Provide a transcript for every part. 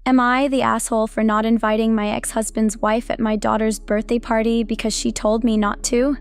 Am I the asshole for not inviting my ex-husband's wife at my daughter's birthday party because she told me not to?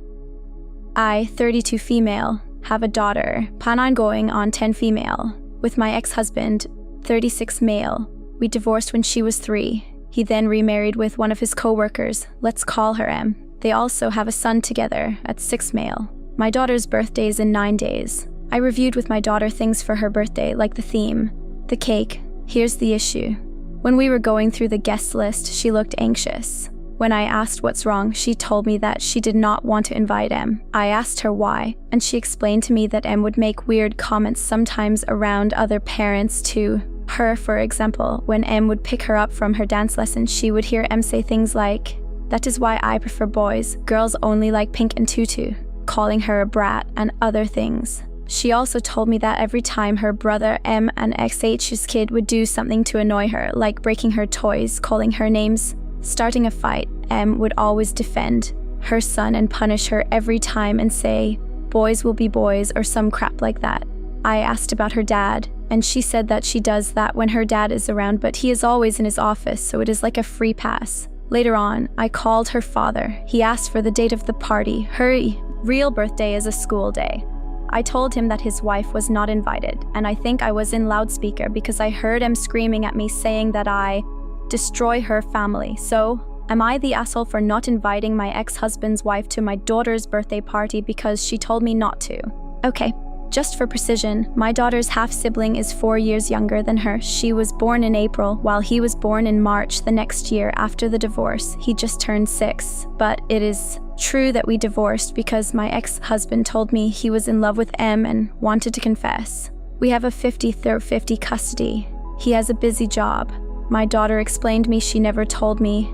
I, 32 female, have a daughter, plan on going on 10 female, with my ex-husband, 36 male. We divorced when she was 3. He then remarried with one of his co-workers, let's call her M. They also have a son together, at 6 male. My daughter's birthday is in 9 days. I reviewed with my daughter things for her birthday, like the theme, the cake. Here's the issue. When we were going through the guest list, she looked anxious. When I asked what's wrong, she told me that she did not want to invite M. I asked her why, and she explained to me that M would make weird comments sometimes around other parents to her. For example, when M would pick her up from her dance lesson, she would hear M say things like, "That is why I prefer boys, girls only like pink and tutu," calling her a brat and other things. She also told me that every time her brother M and XH's kid would do something to annoy her, like breaking her toys, calling her names, starting a fight, M would always defend her son and punish her every time and say, "Boys will be boys," or some crap like that. I asked about her dad, and she said that she does that when her dad is around, but he is always in his office, so it is like a free pass. Later on, I called her father. He asked for the date of the party. Her real birthday is a school day. I told him that his wife was not invited, and I think I was in loudspeaker because I heard him screaming at me saying that I destroy her family. So, am I the asshole for not inviting my ex-husband's wife to my daughter's birthday party because she told me not to? Okay, just for precision, my daughter's half-sibling is 4 years younger than her. She was born in April, while he was born in March the next year after the divorce. He just turned 6, but it is true that we divorced because my ex-husband told me he was in love with M and wanted to confess. We have a 50-50 custody. He has a busy job. My daughter explained me she never told me,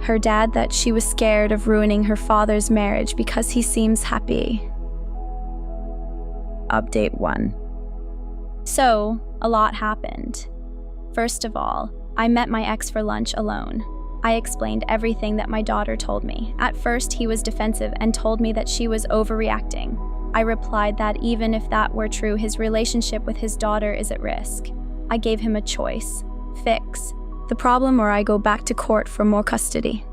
her dad, that she was scared of ruining her father's marriage because he seems happy. Update 1. So, a lot happened. First of all, I met my ex for lunch alone. I explained everything that my daughter told me. At first, he was defensive and told me that she was overreacting. I replied that even if that were true, his relationship with his daughter is at risk. I gave him a choice: fix the problem or I go back to court for more custody.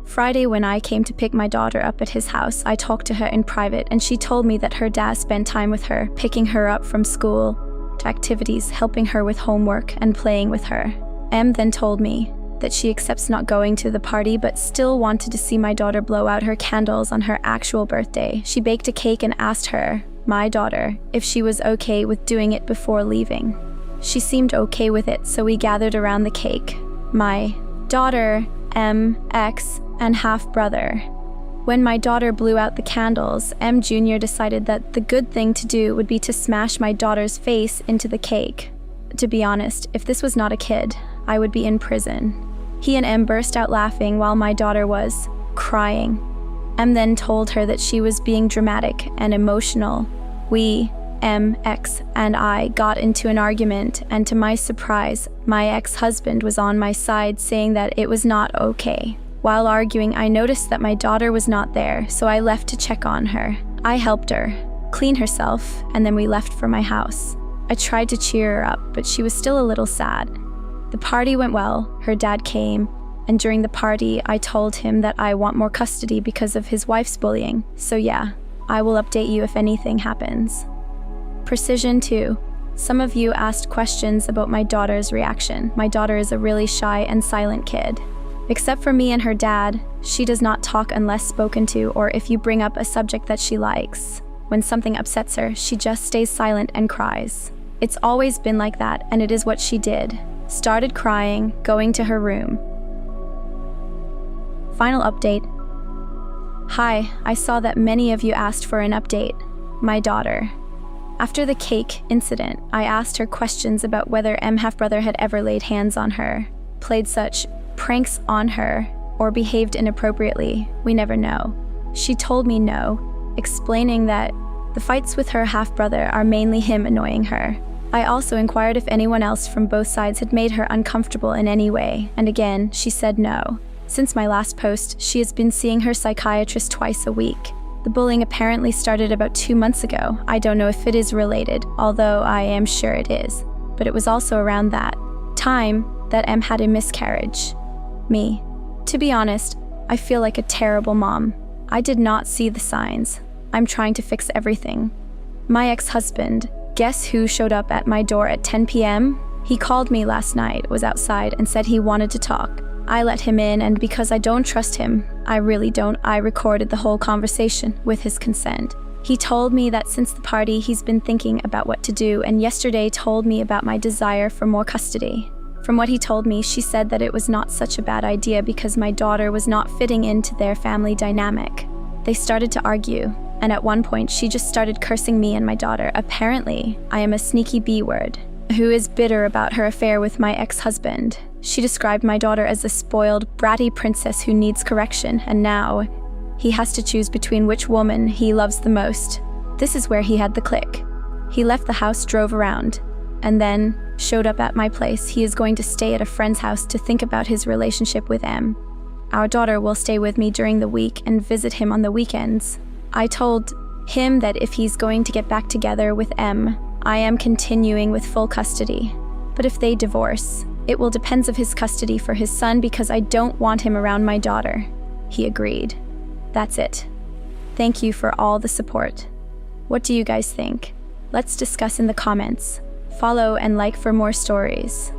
Friday, when I came to pick my daughter up at his house, I talked to her in private and she told me that her dad spent time with her, picking her up from school to activities, helping her with homework, and playing with her. M then told me that she accepts not going to the party but still wanted to see my daughter blow out her candles on her actual birthday. She baked a cake and asked her, my daughter, if she was okay with doing it before leaving. She seemed okay with it, so we gathered around the cake. My daughter, M, X, and half-brother. When my daughter blew out the candles, M Jr. decided that the good thing to do would be to smash my daughter's face into the cake. To be honest, if this was not a kid, I would be in prison. He and M burst out laughing while my daughter was crying. M then told her that she was being dramatic and emotional. We, M, X, and I got into an argument, and to my surprise, my ex-husband was on my side saying that it was not okay. While arguing, I noticed that my daughter was not there, so I left to check on her. I helped her clean herself, and then we left for my house. I tried to cheer her up, but she was still a little sad. The party went well, her dad came, and during the party, I told him that I want more custody because of his wife's bullying. So yeah, I will update you if anything happens. Precision 2. Some of you asked questions about my daughter's reaction. My daughter is a really shy and silent kid. Except for me and her dad, she does not talk unless spoken to or if you bring up a subject that she likes. When something upsets her, she just stays silent and cries. It's always been like that, and it is what she did. Started crying, going to her room. Final update. Hi, I saw that many of you asked for an update. My daughter. After the cake incident, I asked her questions about whether M half-brother had ever laid hands on her, played such pranks on her, or behaved inappropriately. We never know. She told me no, explaining that the fights with her half-brother are mainly him annoying her. I also inquired if anyone else from both sides had made her uncomfortable in any way, and again, she said no. Since my last post, she has been seeing her psychiatrist twice a week. The bullying apparently started about 2 months ago. I don't know if it is related, although I am sure it is. But it was also around that time that M had a miscarriage. Me. To be honest, I feel like a terrible mom. I did not see the signs. I'm trying to fix everything. My ex-husband, guess who showed up at my door at 10 p.m.? He called me last night, was outside, and said he wanted to talk. I let him in, and because I don't trust him, I really don't, I recorded the whole conversation with his consent. He told me that since the party, he's been thinking about what to do, and yesterday told me about my desire for more custody. From what he told me, she said that it was not such a bad idea because my daughter was not fitting into their family dynamic. They started to argue, and at one point she just started cursing me and my daughter. Apparently, I am a sneaky B-word, who is bitter about her affair with my ex-husband. She described my daughter as a spoiled, bratty princess who needs correction, and now he has to choose between which woman he loves the most. This is where he had the click. He left the house, drove around, and then showed up at my place. He is going to stay at a friend's house to think about his relationship with M. Our daughter will stay with me during the week and visit him on the weekends. I told him that if he's going to get back together with M, I am continuing with full custody. But if they divorce, it will depend of his custody for his son because I don't want him around my daughter. He agreed. That's it. Thank you for all the support. What do you guys think? Let's discuss in the comments. Follow and like for more stories.